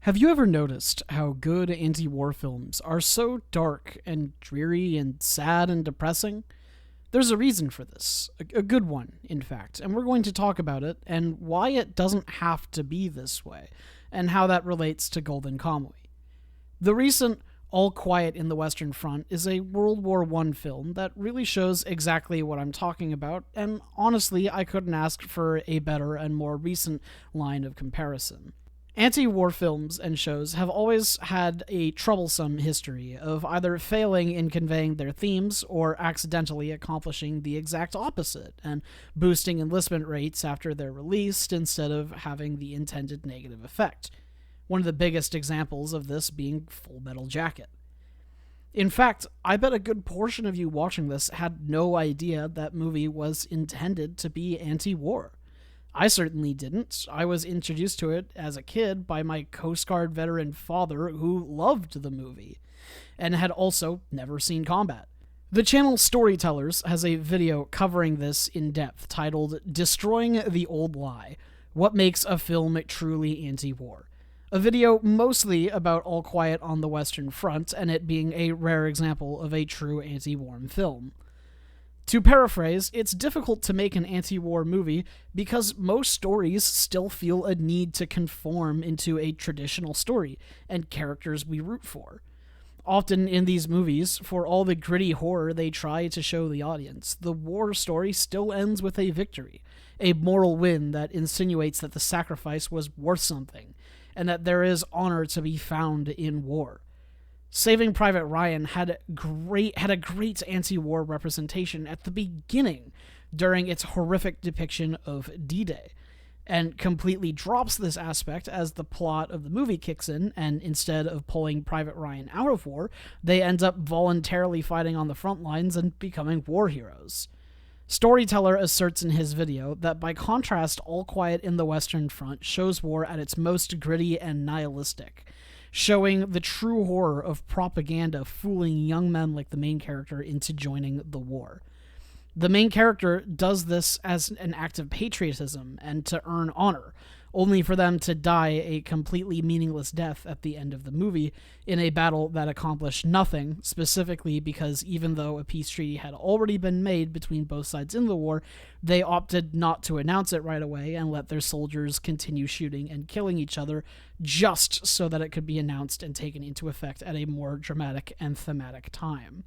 Have you ever noticed how good anti-war films are so dark and dreary and sad and depressing? There's a reason for this, a good one, in fact, and we're going to talk about it and why it doesn't have to be this way, and how that relates to Golden Kamuy. The recent All Quiet in the Western Front is a World War I film that really shows exactly what I'm talking about, and honestly, I couldn't ask for a better and more recent line of comparison. Anti-war films and shows have always had a troublesome history of either failing in conveying their themes or accidentally accomplishing the exact opposite and boosting enlistment rates after they're released instead of having the intended negative effect. One of the biggest examples of this being Full Metal Jacket. In fact, I bet a good portion of you watching this had no idea that movie was intended to be anti-war. I certainly didn't. I was introduced to it as a kid by my Coast Guard veteran father who loved the movie, and had also never seen combat. The channel Storytellers has a video covering this in depth titled Destroying the Old Lie, What Makes a Film Truly Anti-War. A video mostly about All Quiet on the Western Front and it being a rare example of a true anti-war film. To paraphrase, it's difficult to make an anti-war movie because most stories still feel a need to conform into a traditional story and characters we root for. Often in these movies, for all the gritty horror they try to show the audience, the war story still ends with a victory, a moral win that insinuates that the sacrifice was worth something, and that there is honor to be found in war. Saving Private Ryan had a great anti-war representation at the beginning during its horrific depiction of D-Day, and completely drops this aspect as the plot of the movie kicks in, and instead of pulling Private Ryan out of war, they end up voluntarily fighting on the front lines and becoming war heroes. Storyteller asserts in his video that by contrast, All Quiet in the Western Front shows war at its most gritty and nihilistic, showing the true horror of propaganda fooling young men like the main character into joining the war. The main character does this as an act of patriotism and to earn honor, only for them to die a completely meaningless death at the end of the movie in a battle that accomplished nothing, specifically because even though a peace treaty had already been made between both sides in the war, they opted not to announce it right away and let their soldiers continue shooting and killing each other just so that it could be announced and taken into effect at a more dramatic and thematic time.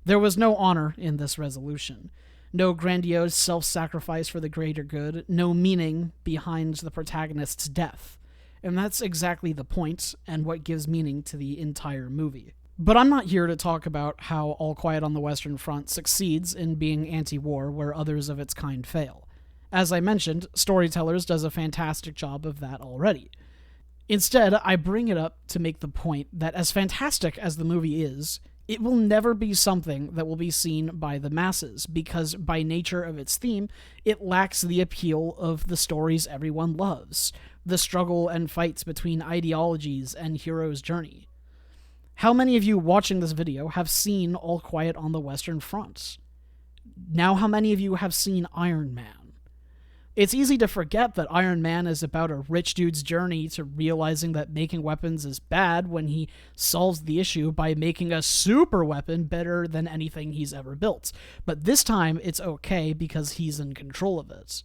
There was no honor in this resolution. No grandiose self-sacrifice for the greater good, no meaning behind the protagonist's death. And that's exactly the point, and what gives meaning to the entire movie. But I'm not here to talk about how All Quiet on the Western Front succeeds in being anti-war where others of its kind fail. As I mentioned, Storytellers does a fantastic job of that already. Instead, I bring it up to make the point that as fantastic as the movie is, it will never be something that will be seen by the masses, because by nature of its theme, it lacks the appeal of the stories everyone loves, the struggle and fights between ideologies and hero's journey. How many of you watching this video have seen All Quiet on the Western Front? Now how many of you have seen Iron Man? It's easy to forget that Iron Man is about a rich dude's journey to realizing that making weapons is bad when he solves the issue by making a super weapon better than anything he's ever built. But this time, it's okay because he's in control of it.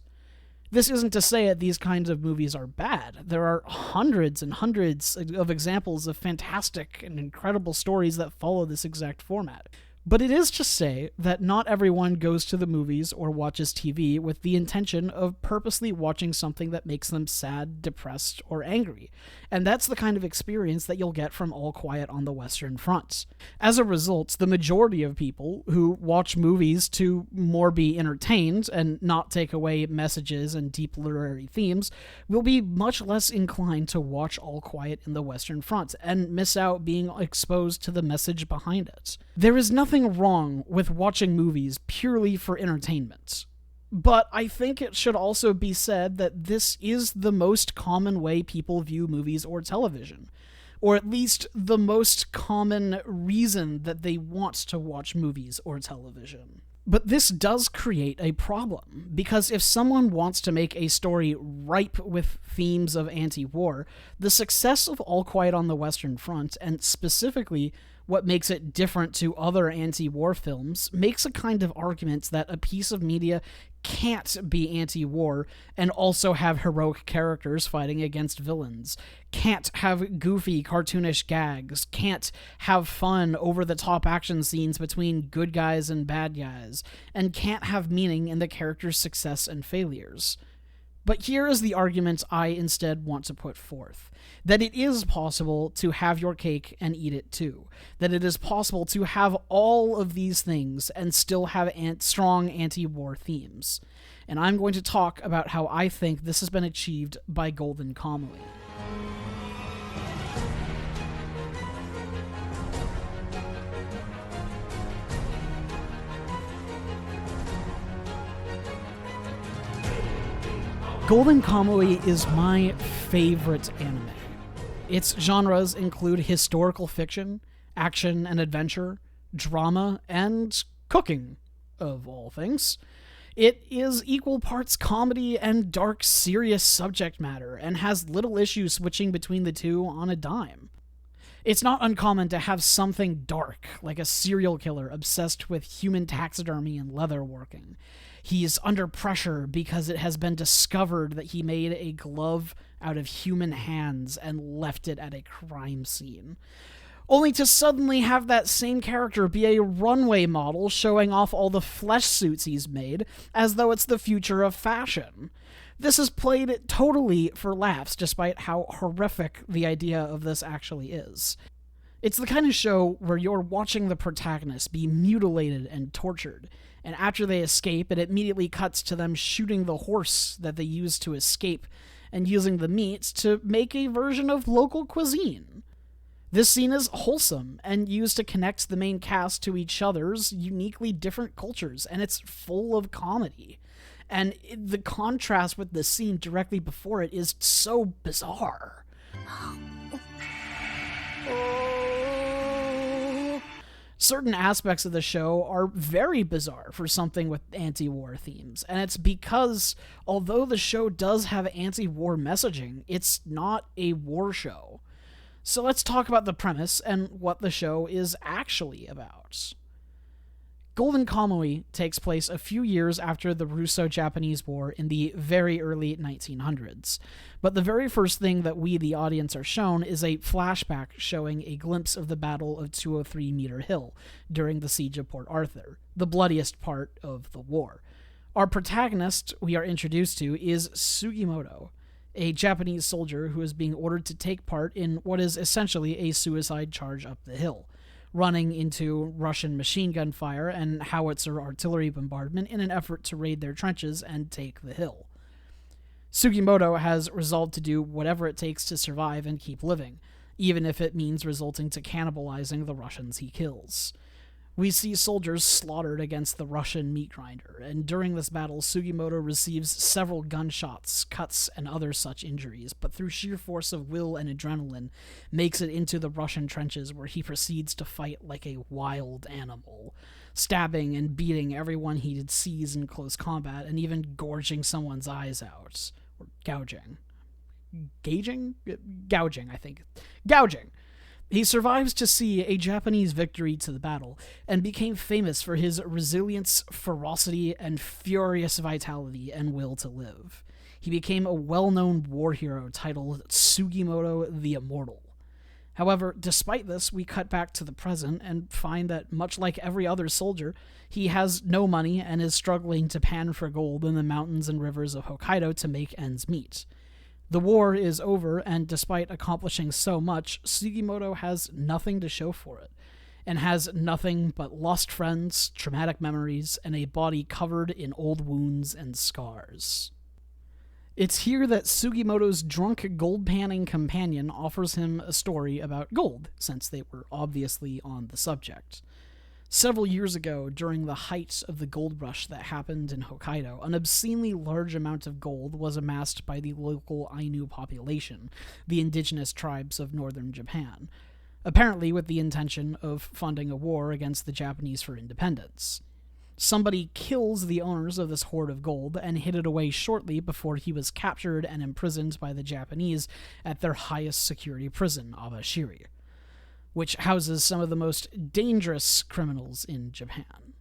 This isn't to say that these kinds of movies are bad. There are hundreds and hundreds of examples of fantastic and incredible stories that follow this exact format. But it is to say that not everyone goes to the movies or watches TV with the intention of purposely watching something that makes them sad, depressed, or angry. And that's the kind of experience that you'll get from All Quiet on the Western Front. As a result, the majority of people who watch movies to more be entertained and not take away messages and deep literary themes will be much less inclined to watch All Quiet in the Western Front and miss out being exposed to the message behind it. There is nothing wrong with watching movies purely for entertainment. But I think it should also be said that this is the most common way people view movies or television, or at least the most common reason that they want to watch movies or television. But this does create a problem, because if someone wants to make a story ripe with themes of anti-war, the success of All Quiet on the Western Front, and specifically what makes it different to other anti-war films, makes a kind of argument that a piece of media can't be anti-war and also have heroic characters fighting against villains, can't have goofy, cartoonish gags, can't have fun, over-the-top action scenes between good guys and bad guys, and can't have meaning in the character's success and failures. But here is the argument I instead want to put forth. That it is possible to have your cake and eat it too. That it is possible to have all of these things and still have strong anti-war themes. And I'm going to talk about how I think this has been achieved by Golden Kamuy. Golden Kamuy is my favorite anime. Its genres include historical fiction, action and adventure, drama, and cooking, of all things. It is equal parts comedy and dark, serious subject matter, and has little issue switching between the two on a dime. It's not uncommon to have something dark, like a serial killer obsessed with human taxidermy and leatherworking. He's under pressure because it has been discovered that he made a glove out of human hands and left it at a crime scene. Only to suddenly have that same character be a runway model showing off all the flesh suits he's made, as though it's the future of fashion. This is played totally for laughs, despite how horrific the idea of this actually is. It's the kind of show where you're watching the protagonist be mutilated and tortured, and after they escape, it immediately cuts to them shooting the horse that they used to escape, and using the meat to make a version of local cuisine. This scene is wholesome, and used to connect the main cast to each other's uniquely different cultures, and it's full of comedy. And the contrast with the scene directly before it is so bizarre. Certain aspects of the show are very bizarre for something with anti-war themes, and it's because, although the show does have anti-war messaging, it's not a war show. So let's talk about the premise and what the show is actually about. Golden Kamuy takes place a few years after the Russo-Japanese War in the very early 1900s, but the very first thing that we, the audience, are shown is a flashback showing a glimpse of the Battle of 203 Meter Hill during the Siege of Port Arthur, the bloodiest part of the war. Our protagonist we are introduced to is Sugimoto, a Japanese soldier who is being ordered to take part in what is essentially a suicide charge up the hill, running into Russian machine gun fire and howitzer artillery bombardment in an effort to raid their trenches and take the hill. Sugimoto has resolved to do whatever it takes to survive and keep living, even if it means resulting to cannibalizing the Russians he kills. We see soldiers slaughtered against the Russian meat grinder, and during this battle, Sugimoto receives several gunshots, cuts, and other such injuries, but through sheer force of will and adrenaline, makes it into the Russian trenches where he proceeds to fight like a wild animal, stabbing and beating everyone he sees in close combat, and even gorging someone's eyes out. Or gouging. Gouging, I think. Gouging! He survives to see a Japanese victory to the battle, and became famous for his resilience, ferocity, and furious vitality and will to live. He became a well-known war hero titled Sugimoto the Immortal. However, despite this, we cut back to the present and find that, much like every other soldier, he has no money and is struggling to pan for gold in the mountains and rivers of Hokkaido to make ends meet. The war is over, and despite accomplishing so much, Sugimoto has nothing to show for it, and has nothing but lost friends, traumatic memories, and a body covered in old wounds and scars. It's here that Sugimoto's drunk gold-panning companion offers him a story about gold, since they were obviously on the subject. Several years ago, during the height of the gold rush that happened in Hokkaido, an obscenely large amount of gold was amassed by the local Ainu population, the indigenous tribes of northern Japan, apparently with the intention of funding a war against the Japanese for independence. Somebody kills the owners of this hoard of gold and hid it away shortly before he was captured and imprisoned by the Japanese at their highest security prison, Abashiri, which houses some of the most dangerous criminals in Japan.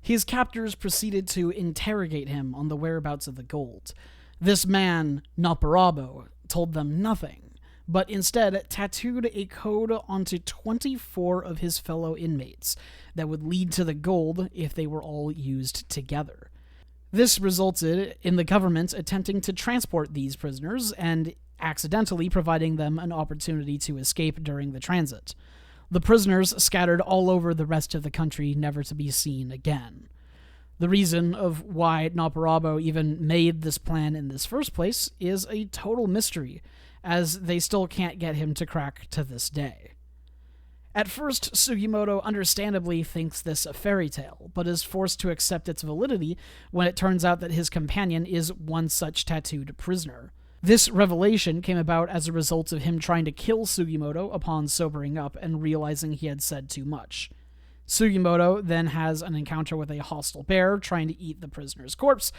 His captors proceeded to interrogate him on the whereabouts of the gold. This man, Naparabo, told them nothing, but instead tattooed a code onto 24 of his fellow inmates that would lead to the gold if they were all used together. This resulted in the government attempting to transport these prisoners and accidentally providing them an opportunity to escape during the transit. The prisoners scattered all over the rest of the country, never to be seen again. The reason of why Naparabo even made this plan in this first place is a total mystery, as they still can't get him to crack to this day. At first, Sugimoto understandably thinks this a fairy tale, but is forced to accept its validity when it turns out that his companion is one such tattooed prisoner. This revelation came about as a result of him trying to kill Sugimoto upon sobering up and realizing he had said too much. Sugimoto then has an encounter with a hostile bear trying to eat the prisoner's corpse.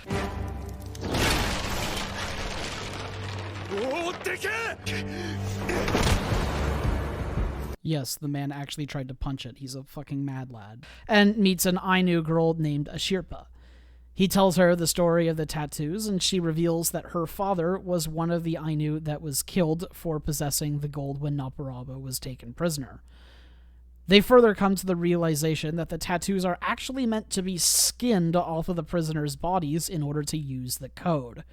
Yes, the man actually tried to punch it. He's a fucking mad lad. And meets an Ainu girl named Ashirpa. He tells her the story of the tattoos, and she reveals that her father was one of the Ainu that was killed for possessing the gold when Naparabo was taken prisoner. They further come to the realization that the tattoos are actually meant to be skinned off of the prisoners' bodies in order to use the code,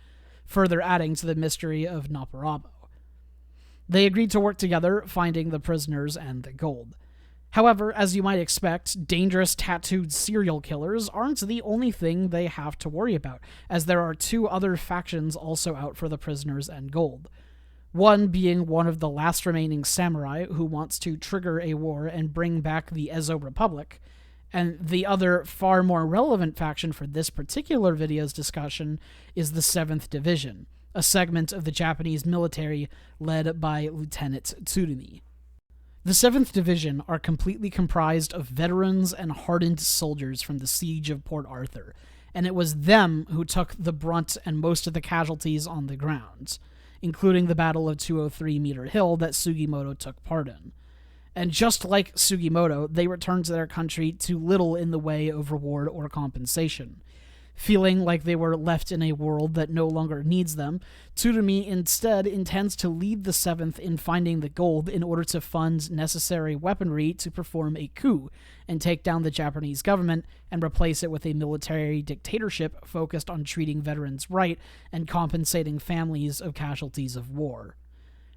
further adding to the mystery of Naparabo. They agreed to work together, finding the prisoners and the gold. However, as you might expect, dangerous tattooed serial killers aren't the only thing they have to worry about, as there are two other factions also out for the prisoners and gold. One being one of the last remaining samurai who wants to trigger a war and bring back the Ezo Republic, and the other, far more relevant faction for this particular video's discussion is the 7th Division, a segment of the Japanese military led by Lieutenant Tsurumi. The 7th Division are completely comprised of veterans and hardened soldiers from the siege of Port Arthur, and it was them who took the brunt and most of the casualties on the ground, including the Battle of 203 Meter Hill that Sugimoto took part in. And just like Sugimoto, they returned to their country to little in the way of reward or compensation. Feeling like they were left in a world that no longer needs them, Tsurumi instead intends to lead the 7th in finding the gold in order to fund necessary weaponry to perform a coup and take down the Japanese government and replace it with a military dictatorship focused on treating veterans right and compensating families of casualties of war.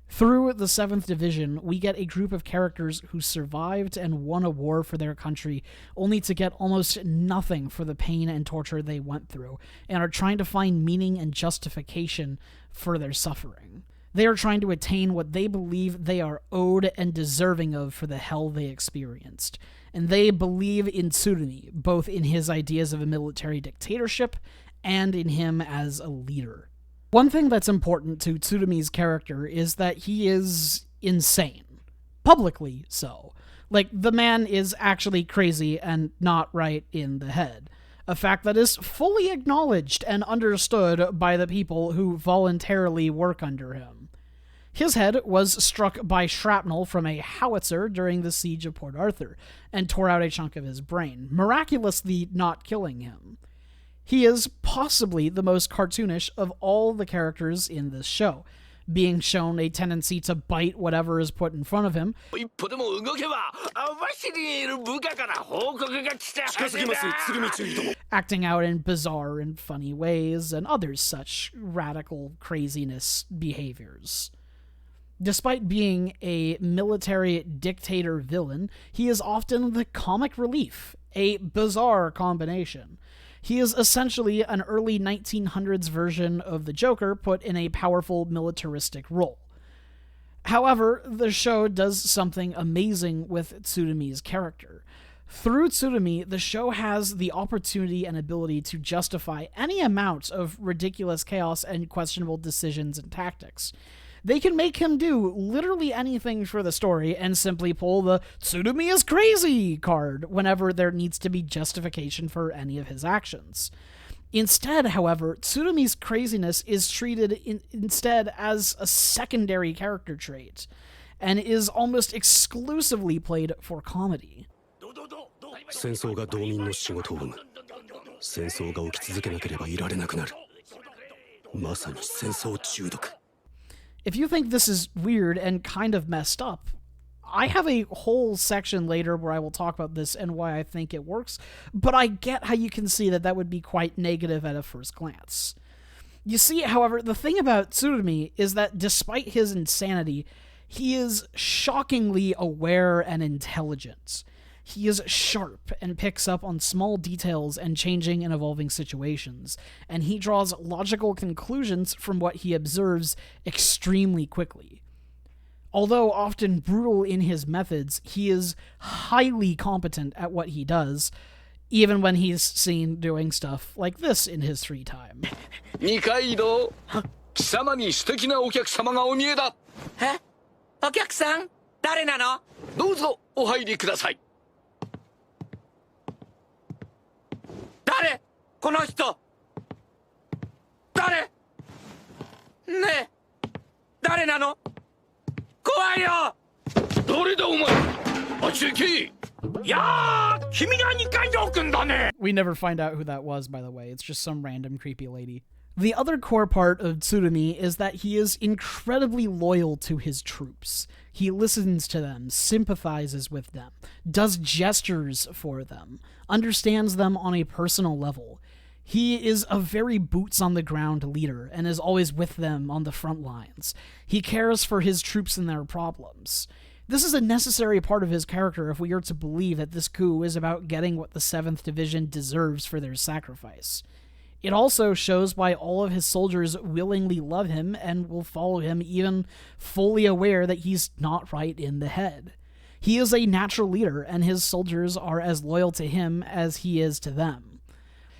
Through the 7th Division, we get a group of characters who survived and won a war for their country, only to get almost nothing for the pain and torture they went through, and are trying to find meaning and justification for their suffering. They are trying to attain what they believe they are owed and deserving of for the hell they experienced. And they believe in Tsurumi, both in his ideas of a military dictatorship and in him as a leader. One thing that's important to Tsurumi's character is that he is insane. Publicly so. Like, the man is actually crazy and not right in the head. A fact that is fully acknowledged and understood by the people who voluntarily work under him. His head was struck by shrapnel from a howitzer during the siege of Port Arthur, and tore out a chunk of his brain, miraculously not killing him. He is possibly the most cartoonish of all the characters in this show, being shown a tendency to bite whatever is put in front of him, acting out in bizarre and funny ways, and other such radical craziness behaviors. Despite being a military dictator villain, he is often the comic relief, a bizarre combination. He is essentially an early 1900s version of the Joker put in a powerful militaristic role. However, the show does something amazing with Tsurumi's character. Through Tsurumi, the show has the opportunity and ability to justify any amount of ridiculous chaos and questionable decisions and tactics. They can make him do literally anything for the story and simply pull the Tsurumi is crazy card whenever there needs to be justification for any of his actions. Instead, however, Tsurumi's craziness is treated instead as a secondary character trait, and is almost exclusively played for comedy. 戦争が道民の仕事を生む。戦争が起き続けなければいられなくなる。まさに戦争中毒。If you think this is weird and kind of messed up, I have a whole section later where I will talk about this and why I think it works, but I get how you can see that that would be quite negative at a first glance. You see, however, the thing about Tsurumi is that despite his insanity, he is shockingly aware and intelligent. He is sharp and picks up on small details and changing and evolving situations, and he draws logical conclusions from what he observes extremely quickly. Although often brutal in his methods, he is highly competent at what he does, even when he's seen doing stuff like this in his free time. 二階堂、貴様に素敵なお客様がお見えだ。え？お客さん？誰なの？どうぞお入りください。誰？この人。誰？ねえ、誰なの？怖いよ。誰だお前。あっち行け。いやー、君が二階堂くんだね。 We never find out who that was, by the way. It's just some random creepy lady. The other core part of Tsurumi is that he is incredibly loyal to his troops. He listens to them, sympathizes with them, does gestures for them, understands them on a personal level. He is a very boots-on-the-ground leader and is always with them on the front lines. He cares for his troops and their problems. This is a necessary part of his character if we are to believe that this coup is about getting what the 7th Division deserves for their sacrifice. It also shows why all of his soldiers willingly love him and will follow him even fully aware that he's not right in the head. He is a natural leader, and his soldiers are as loyal to him as he is to them.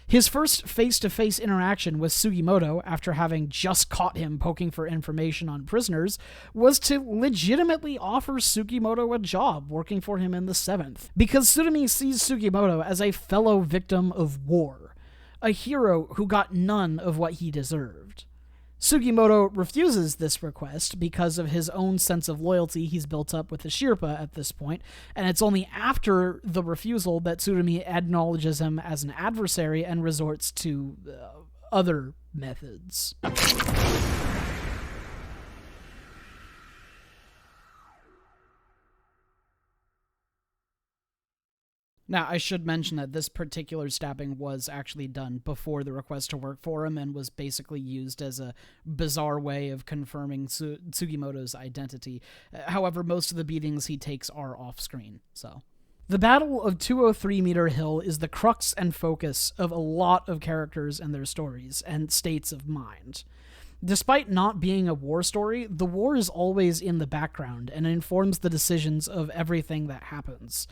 His first face-to-face interaction with Sugimoto, after having just caught him poking for information on prisoners, was to legitimately offer Sugimoto a job working for him in the 7th, because Tsurumi sees Sugimoto as a fellow victim of war, a hero who got none of what he deserved. Sugimoto refuses this request because of his own sense of loyalty he's built up with the Sherpa at this point, and it's only after the refusal that Tsurumi acknowledges him as an adversary and resorts to other methods. Now, I should mention that this particular stabbing was actually done before the request to work for him and was basically used as a bizarre way of confirming Sugimoto's identity. However, most of the beatings he takes are off-screen, so. The Battle of 203 Meter Hill is the crux and focus of a lot of characters and their stories and states of mind. Despite not being a war story, the war is always in the background and informs the decisions of everything that happens,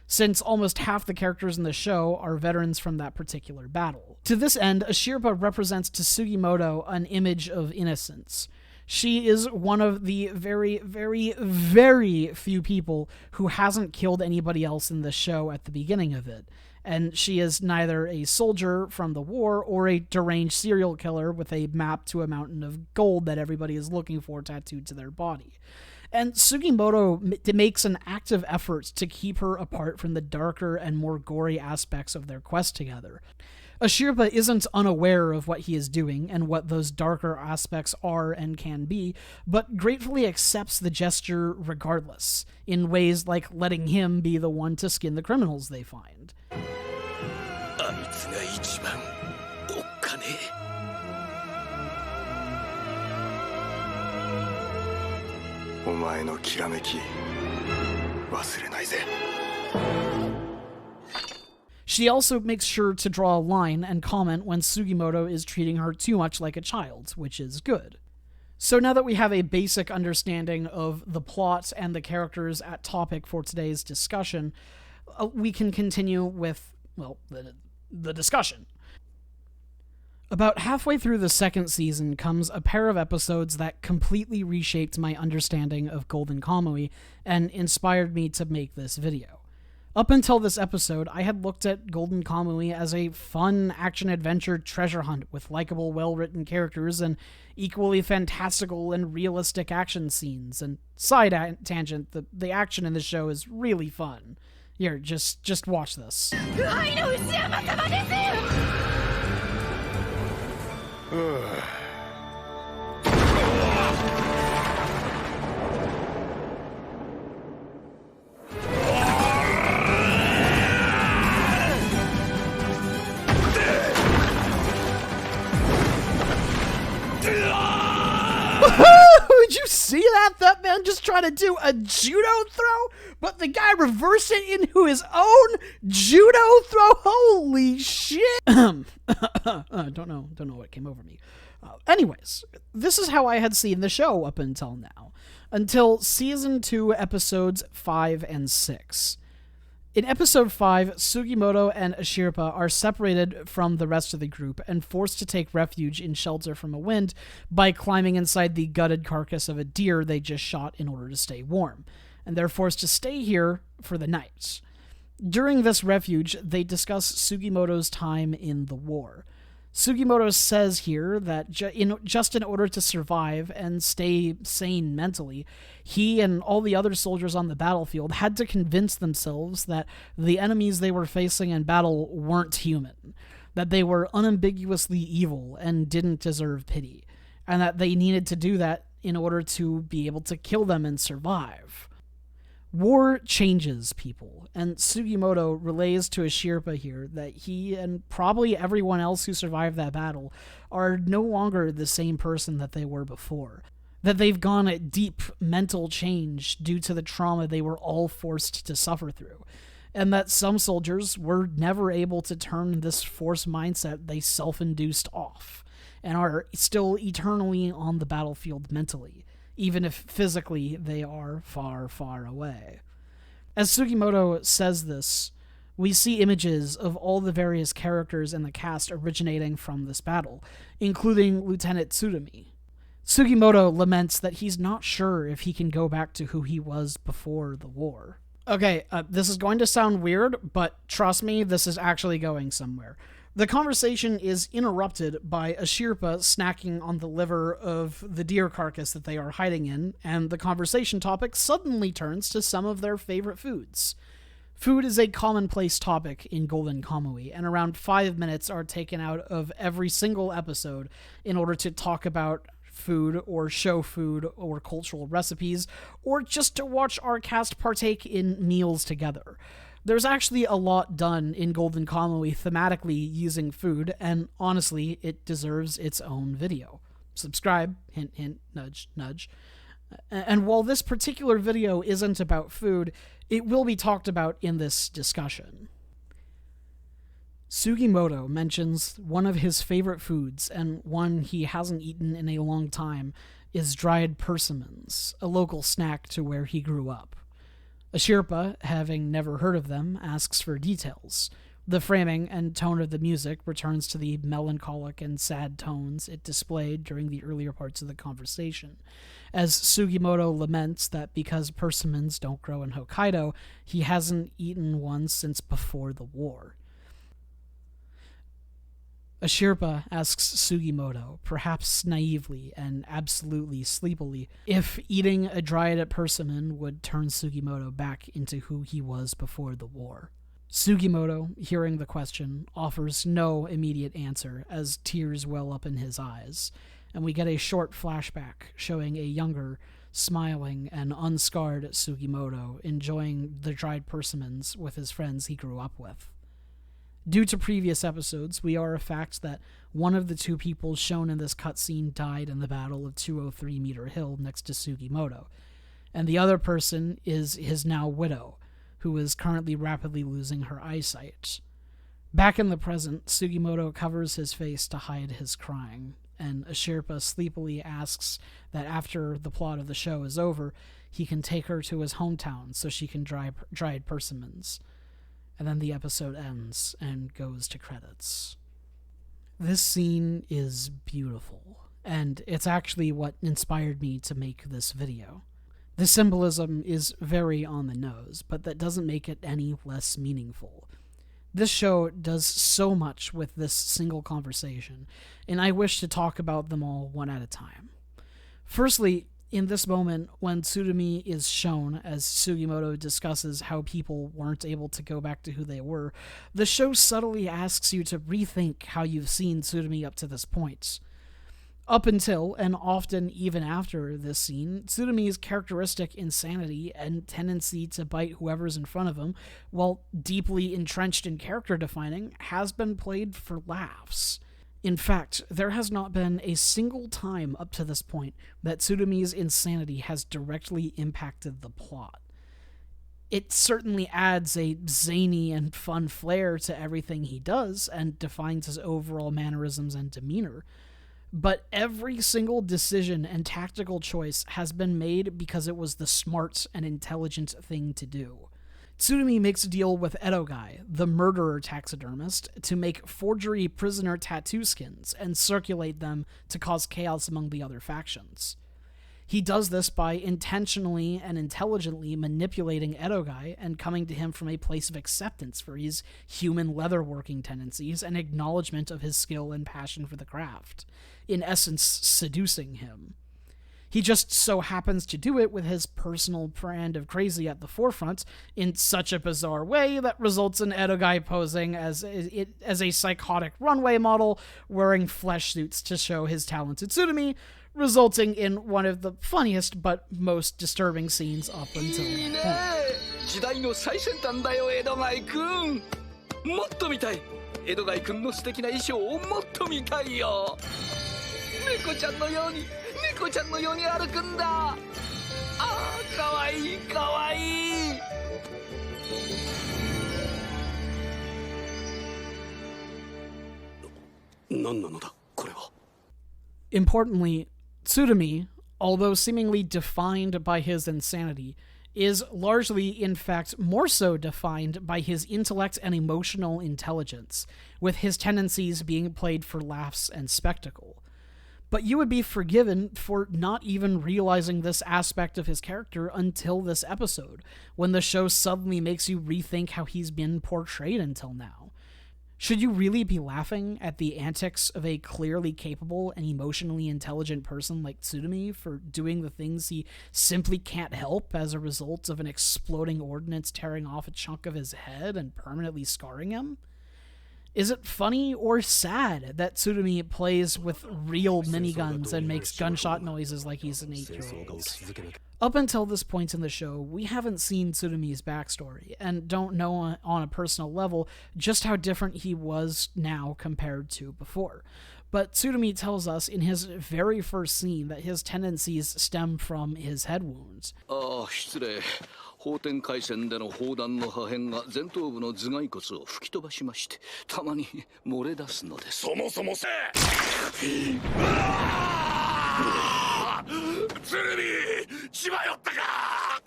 since almost half the characters in the show are veterans from that particular battle. To this end, a Sherpa represents to Sugimoto an image of innocence. She is one of the very, very, very few people who hasn't killed anybody else in the show at the beginning of it, and she is neither a soldier from the war or a deranged serial killer with a map to a mountain of gold that everybody is looking for tattooed to their body. And Sugimoto makes an active effort to keep her apart from the darker and more gory aspects of their quest together. A Sherpa isn't unaware of what he is doing and what those darker aspects are and can be, but gratefully accepts the gesture regardless, in ways like letting him be the one to skin the criminals they find. お前のきらめき忘れないぜ She also makes sure to draw a line and comment when Sugimoto is treating her too much like a child, which is good. So now that we have a basic understanding of the plot and the characters at topic for today's discussion, we can continue with, well, the discussion. About halfway through the second season comes a pair of episodes that completely reshaped my understanding of Golden Kamuy and inspired me to make this video. Up until this episode, I had looked at Golden Kamuy as a fun action-adventure treasure hunt with likable, well-written characters and equally fantastical and realistic action scenes. And side tangent, the action in the show is really fun. Here, just watch this. Did you see that? That man just tried to do a judo throw, but the guy reversed it into his own judo throw. Holy shit! Don't know what came over me. Anyways, this is how I had seen the show up until now, until season 2, episodes 5 and 6. In episode 5, Sugimoto and Ashirpa are separated from the rest of the group and forced to take refuge in shelter from a wind by climbing inside the gutted carcass of a deer they just shot in order to stay warm, and they're forced to stay here for the night. During this refuge, they discuss Sugimoto's time in the war. Sugimoto says here that just in order to survive and stay sane mentally, he and all the other soldiers on the battlefield had to convince themselves that the enemies they were facing in battle weren't human, that they were unambiguously evil and didn't deserve pity, and that they needed to do that in order to be able to kill them and survive. War changes people, and Sugimoto relays to Ashirpa here that he and probably everyone else who survived that battle are no longer the same person that they were before, that they've gone a deep mental change due to the trauma they were all forced to suffer through, and that some soldiers were never able to turn this forced mindset they self-induced off, and are still eternally on the battlefield mentally, even if physically they are far, far away. As Sugimoto says this, we see images of all the various characters in the cast originating from this battle, including Lieutenant Tsurumi. Sugimoto laments that he's not sure if he can go back to who he was before the war. Okay, this is going to sound weird, but trust me, this is actually going somewhere. The conversation is interrupted by Ashirpa snacking on the liver of the deer carcass that they are hiding in, and the conversation topic suddenly turns to some of their favorite foods. Food is a commonplace topic in Golden Kamuy, and around 5 minutes are taken out of every single episode in order to talk about food or show food or cultural recipes, or just to watch our cast partake in meals together. There's actually a lot done in Golden Kamuy thematically using food, and honestly, it deserves its own video. Subscribe, hint, hint, nudge, nudge. And while this particular video isn't about food, it will be talked about in this discussion. Sugimoto mentions one of his favorite foods, and one he hasn't eaten in a long time, is dried persimmons, a local snack to where he grew up. Ashirpa, having never heard of them, asks for details. The framing and tone of the music returns to the melancholic and sad tones it displayed during the earlier parts of the conversation, as Sugimoto laments that because persimmons don't grow in Hokkaido, he hasn't eaten one since before the war. Ashirpa asks Sugimoto, perhaps naively and absolutely sleepily, if eating a dried persimmon would turn Sugimoto back into who he was before the war. Sugimoto, hearing the question, offers no immediate answer as tears well up in his eyes, and we get a short flashback showing a younger, smiling, and unscarred Sugimoto enjoying the dried persimmons with his friends he grew up with. Due to previous episodes, we are a fact that one of the two people shown in this cutscene died in the Battle of 203 Meter Hill next to Sugimoto, and the other person is his now widow, who is currently rapidly losing her eyesight. Back in the present, Sugimoto covers his face to hide his crying, and Ashirpa sleepily asks that after the plot of the show is over, he can take her to his hometown so she can dry dried persimmons. And then the episode ends and goes to credits. This scene is beautiful, and it's actually what inspired me to make this video. The symbolism is very on the nose, but that doesn't make it any less meaningful. This show does so much with this single conversation, and I wish to talk about them all one at a time. Firstly, in this moment, when Tsurumi is shown as Sugimoto discusses how people weren't able to go back to who they were, the show subtly asks you to rethink how you've seen Tsurumi up to this point. Up until, and often even after this scene, Tsurumi's characteristic insanity and tendency to bite whoever's in front of him, while deeply entrenched in character defining, has been played for laughs. In fact, there has not been a single time up to this point that Tsurumi's insanity has directly impacted the plot. It certainly adds a zany and fun flair to everything he does and defines his overall mannerisms and demeanor, but every single decision and tactical choice has been made because it was the smart and intelligent thing to do. Tsurumi makes a deal with Edogai, the murderer taxidermist, to make forgery prisoner tattoo skins and circulate them to cause chaos among the other factions. He does this by intentionally and intelligently manipulating Edogai and coming to him from a place of acceptance for his human leatherworking tendencies and acknowledgement of his skill and passion for the craft, in essence seducing him. He just so happens to do it with his personal brand of crazy at the forefront in such a bizarre way that results in Edogai posing as a psychotic runway model wearing flesh suits to show his talented Tsurumi, resulting in one of the funniest but most disturbing scenes up until that point. 時代の最先端だよ、エドガイ君。もっと見たい。エドガイ君の素敵な衣装をもっと見たいよ。猫ちゃんのように歩くんだ。ああ、かわいいかわいい。何なのだこれは。 Importantly, Tsurumi, although seemingly defined by his insanity, is largely, in fact, more so defined by his intellect and emotional intelligence, with his tendencies being played for laughs and spectacle. But you would be forgiven for not even realizing this aspect of his character until this episode, when the show suddenly makes you rethink how he's been portrayed until now. Should you really be laughing at the antics of a clearly capable and emotionally intelligent person like Tsurumi for doing the things he simply can't help as a result of an exploding ordnance tearing off a chunk of his head and permanently scarring him? Is it funny or sad that Tsurumi plays with real miniguns and makes gunshot noises like he's an 8-year-old? Up until this point in the show, we haven't seen Tsurumi's backstory, and don't know on a personal level just how different he was now compared to before. But Tsurumi tells us in his very first scene that his tendencies stem from his head wounds. 失礼。砲天回線での砲弾の破片が前頭部の頭蓋骨を吹き飛ばしまして、たまに漏れ出すのです。そもそもせ。鶴見、血迷ったか。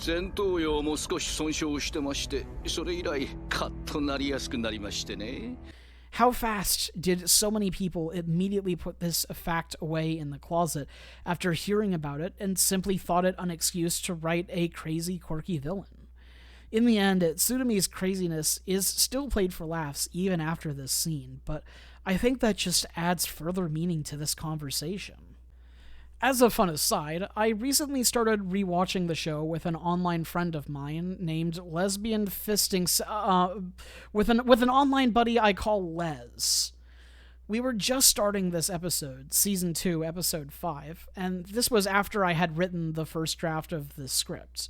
前頭葉も少し損傷してまして、それ以来カッとなりやすくなりましてね。 How fast did so many people immediately put this fact away in the closet after hearing about it and simply thought it an excuse to write a crazy, quirky villain? In the end, Tsurumi's craziness is still played for laughs even after this scene, but I think that just adds further meaning to this conversation. As a fun aside, I recently started rewatching the show with an online friend of mine named Lesbian Fisting, with an online buddy I call Les. We were just starting this episode, Season 2, Episode 5, and this was after I had written the first draft of the script.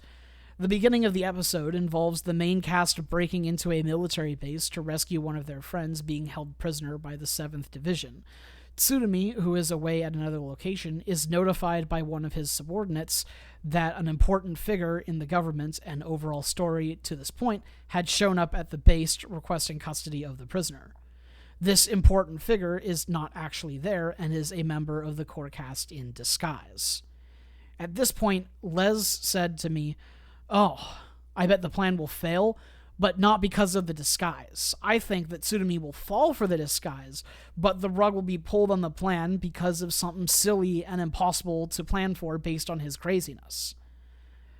The beginning of the episode involves the main cast breaking into a military base to rescue one of their friends being held prisoner by the 7th Division. Tsurumi, who is away at another location, is notified by one of his subordinates that an important figure in the government and overall story to this point had shown up at the base requesting custody of the prisoner. This important figure is not actually there and is a member of the core cast in disguise. At this point, Les said to me, "Oh, I bet the plan will fail, but not because of the disguise. I think that Tsurumi will fall for the disguise, but the rug will be pulled on the plan because of something silly and impossible to plan for based on his craziness.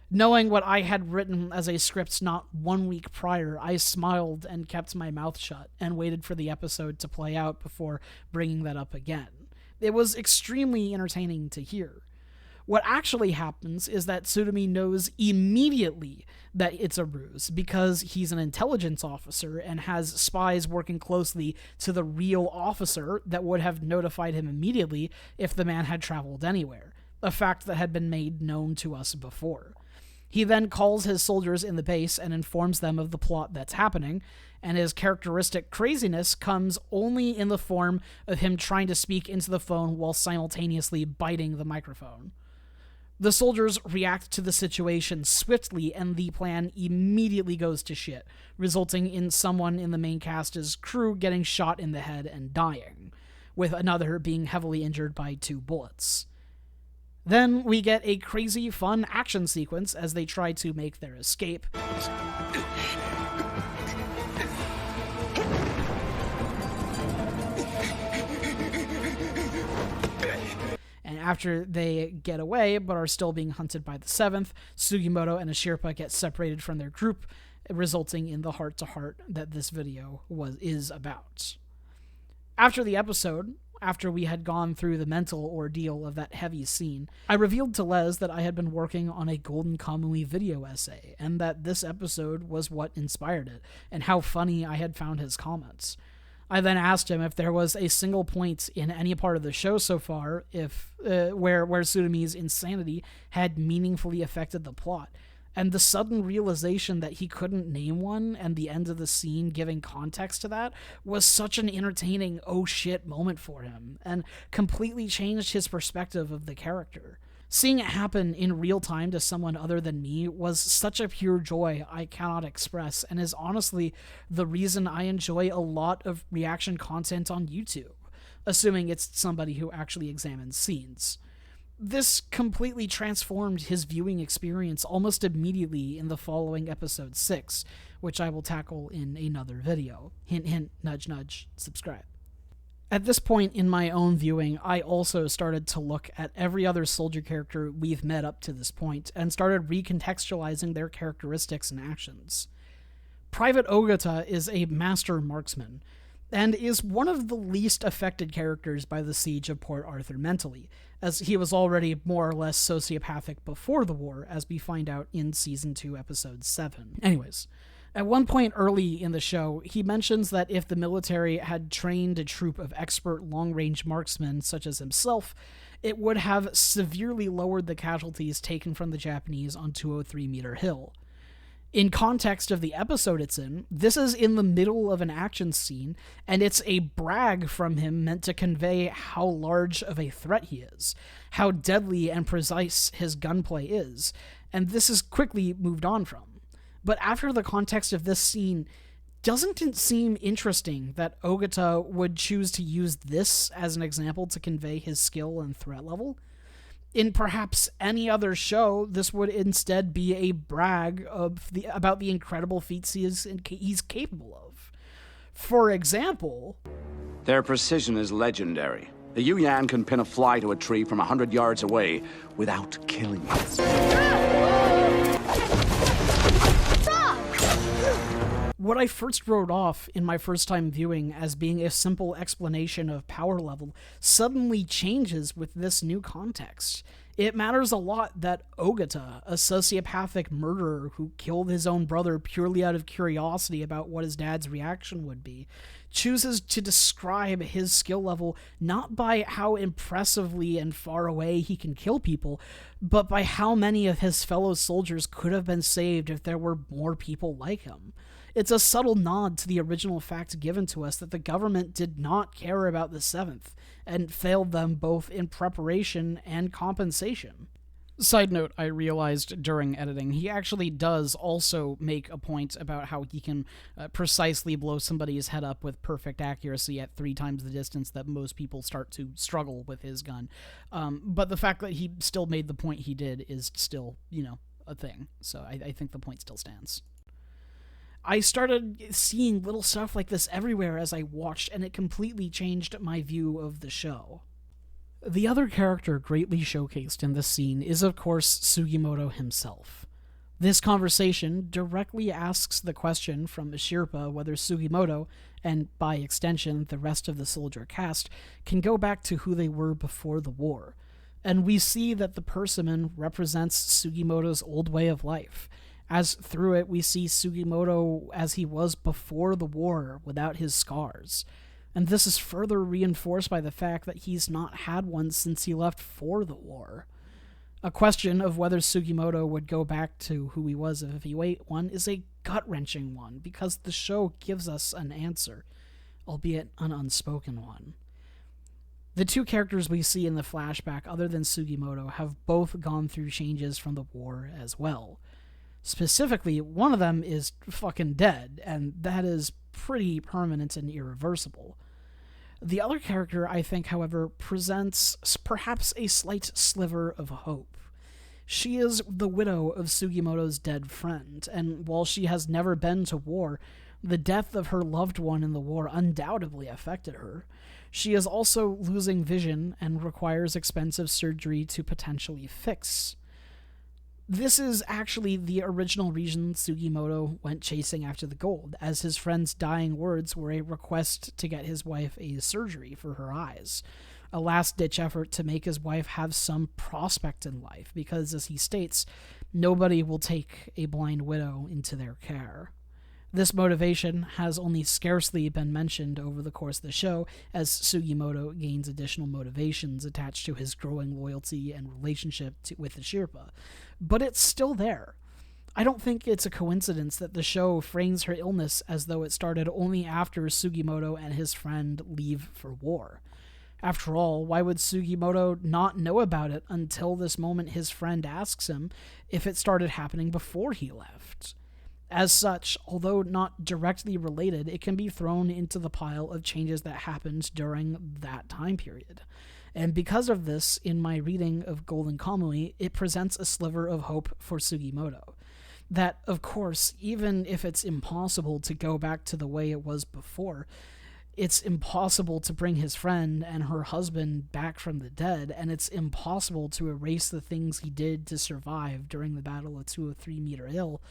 Knowing what I had written as a script not 1 week prior, I smiled and kept my mouth shut and waited for the episode to play out before bringing that up again. It was extremely entertaining to hear. What actually happens is that Tsurumi knows immediately that it's a ruse because he's an intelligence officer and has spies working closely to the real officer that would have notified him immediately if the man had traveled anywhere, a fact that had been made known to us before. He then calls his soldiers in the base and informs them of the plot that's happening, and his characteristic craziness comes only in the form of him trying to speak into the phone while simultaneously biting the microphone. The soldiers react to the situation swiftly, and the plan immediately goes to shit, resulting in someone in the main cast's crew getting shot in the head and dying, with another being heavily injured by 2 bullets. Then we get a crazy, fun action sequence as they try to make their escape. And after they get away, but are still being hunted by the 7th, Sugimoto and a Sherpa get separated from their group, resulting in the heart-to-heart that this video is about. After the episode, after we had gone through the mental ordeal of that heavy scene, I revealed to Les that I had been working on a Golden Kamuy video essay, and that this episode was what inspired it, and how funny I had found his comments. I then asked him if there was a single point in any part of the show so far where Tsurumi's insanity had meaningfully affected the plot, and the sudden realization that he couldn't name one and the end of the scene giving context to that was such an entertaining oh shit moment for him, and completely changed his perspective of the character. Seeing it happen in real time to someone other than me was such a pure joy I cannot express, and is honestly the reason I enjoy a lot of reaction content on YouTube, assuming it's somebody who actually examines scenes. This completely transformed his viewing experience almost immediately in the following episode 6, which I will tackle in another video. Hint, hint, nudge, nudge, subscribe. At this point in my own viewing, I also started to look at every other soldier character we've met up to this point, and started recontextualizing their characteristics and actions. Private Ogata is a master marksman, and is one of the least affected characters by the siege of Port Arthur mentally, as he was already more or less sociopathic before the war, as we find out in Season 2, Episode 7. Anyways, at one point early in the show, he mentions that if the military had trained a troop of expert long-range marksmen such as himself, it would have severely lowered the casualties taken from the Japanese on 203 Meter Hill. In context of the episode it's in, this is in the middle of an action scene, and it's a brag from him meant to convey how large of a threat he is, how deadly and precise his gunplay is, and this is quickly moved on from. But after the context of this scene, doesn't it seem interesting that Ogata would choose to use this as an example to convey his skill and threat level? In perhaps any other show, this would instead be a brag about the incredible feats he's capable of. For example, their precision is legendary. The Yu-Yan can pin a fly to a tree from 100 yards away without killing it. What I first wrote off in my first time viewing as being a simple explanation of power level suddenly changes with this new context. It matters a lot that Ogata, a sociopathic murderer who killed his own brother purely out of curiosity about what his dad's reaction would be, chooses to describe his skill level not by how impressively and far away he can kill people, but by how many of his fellow soldiers could have been saved if there were more people like him. It's a subtle nod to the original fact given to us that the government did not care about the 7th, and failed them both in preparation and compensation. Side note, I realized during editing, he actually does also make a point about how he can precisely blow somebody's head up with perfect accuracy at 3 times the distance that most people start to struggle with his gun. But the fact that he still made the point he did is still, a thing. So I think the point still stands. I started seeing little stuff like this everywhere as I watched, and it completely changed my view of the show. The other character greatly showcased in this scene is, of course, Sugimoto himself. This conversation directly asks the question from Ishirpa whether Sugimoto, and by extension the rest of the soldier cast, can go back to who they were before the war. And we see that the persimmon represents Sugimoto's old way of life, as through it we see Sugimoto as he was before the war, without his scars. And this is further reinforced by the fact that he's not had one since he left for the war. A question of whether Sugimoto would go back to who he was if he ate one is a gut-wrenching one, because the show gives us an answer, albeit an unspoken one. The two characters we see in the flashback, other than Sugimoto, have both gone through changes from the war as well. Specifically, one of them is fucking dead, and that is pretty permanent and irreversible. The other character, I think, however, presents perhaps a slight sliver of hope. She is the widow of Sugimoto's dead friend, and while she has never been to war, the death of her loved one in the war undoubtedly affected her. She is also losing vision and requires expensive surgery to potentially fix. This is actually the original reason Sugimoto went chasing after the gold, as his friend's dying words were a request to get his wife a surgery for her eyes, a last-ditch effort to make his wife have some prospect in life, because, as he states, nobody will take a blind widow into their care. This motivation has only scarcely been mentioned over the course of the show, as Sugimoto gains additional motivations attached to his growing loyalty and relationship with the Sherpa, but it's still there. I don't think it's a coincidence that the show frames her illness as though it started only after Sugimoto and his friend leave for war. After all, why would Sugimoto not know about it until this moment his friend asks him if it started happening before he left? As such, although not directly related, it can be thrown into the pile of changes that happened during that time period. And because of this, in my reading of Golden Kamuy, it presents a sliver of hope for Sugimoto. That, of course, even if it's impossible to go back to the way it was before, it's impossible to bring his friend and her husband back from the dead, and it's impossible to erase the things he did to survive during the Battle of 203 Meter Hill.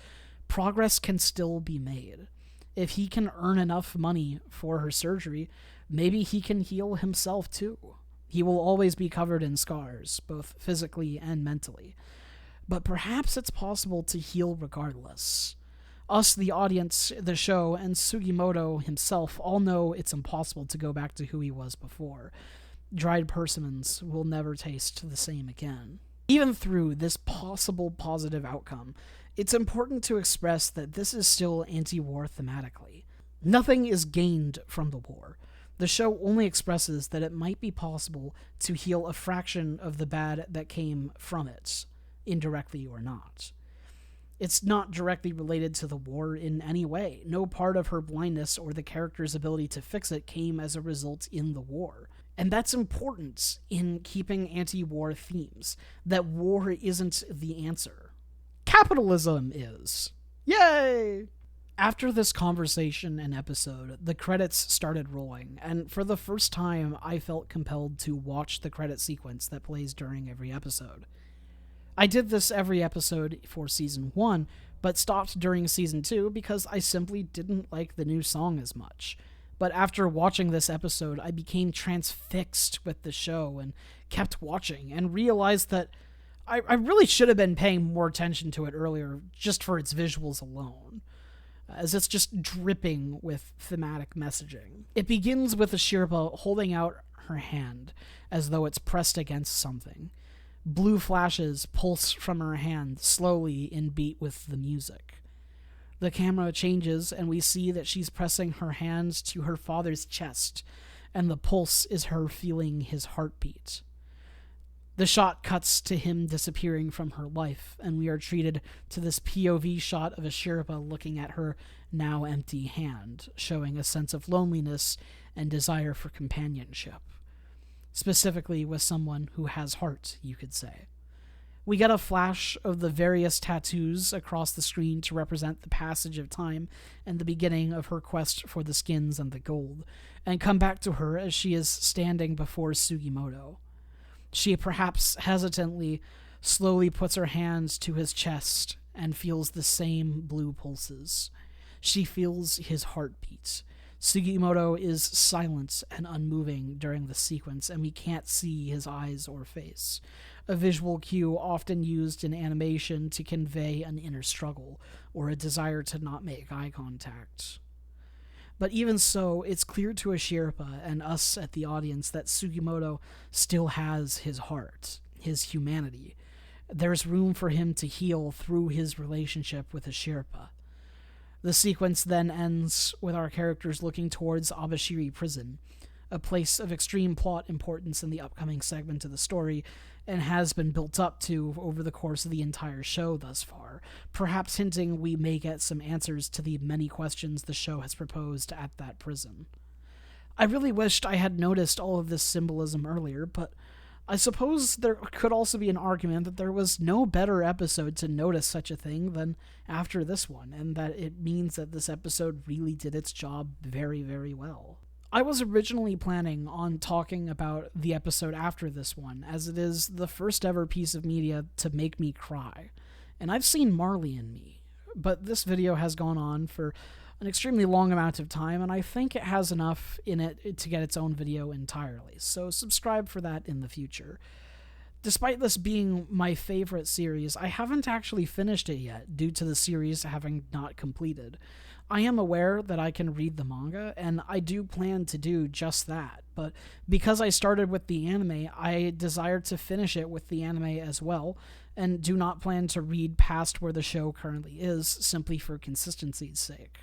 Progress can still be made. If he can earn enough money for her surgery, maybe he can heal himself too. He will always be covered in scars, both physically and mentally. But perhaps it's possible to heal regardless. Us, the audience, the show, and Sugimoto himself all know it's impossible to go back to who he was before. Dried persimmons will never taste the same again. Even through this possible positive outcome, it's important to express that this is still anti-war thematically. Nothing is gained from the war. The show only expresses that it might be possible to heal a fraction of the bad that came from it, indirectly or not. It's not directly related to the war in any way. No part of her blindness or the character's ability to fix it came as a result in the war. And that's important in keeping anti-war themes, that war isn't the answer. Capitalism is. Yay! After this conversation and episode, the credits started rolling, and for the first time, I felt compelled to watch the credit sequence that plays during every episode. I did this every episode for Season 1, but stopped during Season 2 because I simply didn't like the new song as much. But after watching this episode, I became transfixed with the show and kept watching, and realized that I really should have been paying more attention to it earlier just for its visuals alone, as it's just dripping with thematic messaging. It begins with a Sherpa holding out her hand as though it's pressed against something. Blue flashes pulse from her hand slowly in beat with the music. The camera changes and we see that she's pressing her hand to her father's chest, and the pulse is her feeling his heartbeat. The shot cuts to him disappearing from her life, and we are treated to this POV shot of a Sherpa looking at her now empty hand, showing a sense of loneliness and desire for companionship. Specifically with someone who has heart, you could say. We get a flash of the various tattoos across the screen to represent the passage of time and the beginning of her quest for the skins and the gold, and come back to her as she is standing before Sugimoto. She perhaps hesitantly, slowly puts her hands to his chest and feels the same blue pulses. She feels his heartbeat. Sugimoto is silent and unmoving during the sequence, and we can't see his eyes or face, a visual cue often used in animation to convey an inner struggle or a desire to not make eye contact. But even so, it's clear to a Sherpa and us at the audience that Sugimoto still has his heart, his humanity. There's room for him to heal through his relationship with a Sherpa. The sequence then ends with our characters looking towards Abashiri Prison, a place of extreme plot importance in the upcoming segment of the story, and has been built up to over the course of the entire show thus far, perhaps hinting we may get some answers to the many questions the show has proposed at that prison. I really wished I had noticed all of this symbolism earlier, but I suppose there could also be an argument that there was no better episode to notice such a thing than after this one, and that it means that this episode really did its job very, very well. I was originally planning on talking about the episode after this one, as it is the first ever piece of media to make me cry. And I've seen Marley and Me, but this video has gone on for an extremely long amount of time, and I think it has enough in it to get its own video entirely, so subscribe for that in the future. Despite this being my favorite series, I haven't actually finished it yet, due to the series having not completed. I am aware that I can read the manga, and I do plan to do just that, but because I started with the anime, I desire to finish it with the anime as well, and do not plan to read past where the show currently is, simply for consistency's sake.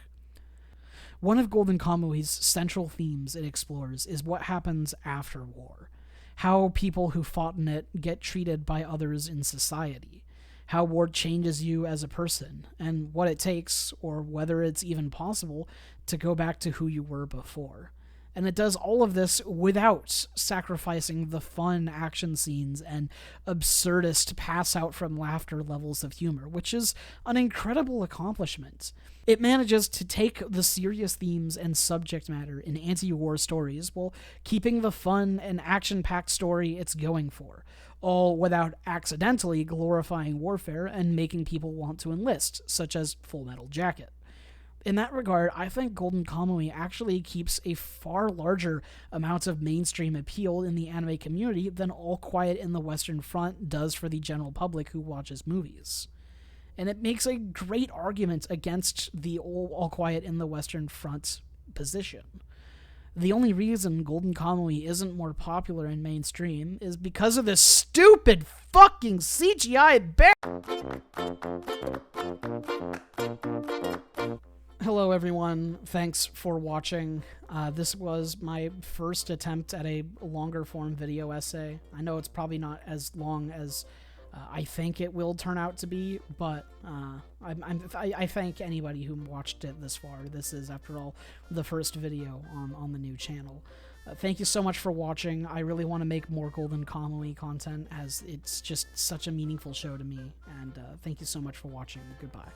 One of Golden Kamuy's central themes it explores is what happens after war, how people who fought in it get treated by others in society, how war changes you as a person, and what it takes, or whether it's even possible, to go back to who you were before. And it does all of this without sacrificing the fun action scenes and absurdist pass-out from laughter levels of humor, which is an incredible accomplishment. It manages to take the serious themes and subject matter in anti-war stories while keeping the fun and action-packed story it's going for, all without accidentally glorifying warfare and making people want to enlist, such as Full Metal Jacket. In that regard, I think Golden Kamuy actually keeps a far larger amount of mainstream appeal in the anime community than All Quiet in the Western Front does for the general public who watches movies. And it makes a great argument against the All Quiet in the Western Front position. The only reason Golden Kamuy isn't more popular in mainstream is because of this stupid fucking CGI bear. Hello everyone, thanks for watching. This was my first attempt at a longer form video essay. I know it's probably not as long as I think it will turn out to be, but I thank anybody who watched it this far. This is, after all, the first video on the new channel. Thank you so much for watching. I really want to make more Golden Kamuy content, as it's just such a meaningful show to me, and thank you so much for watching. Goodbye.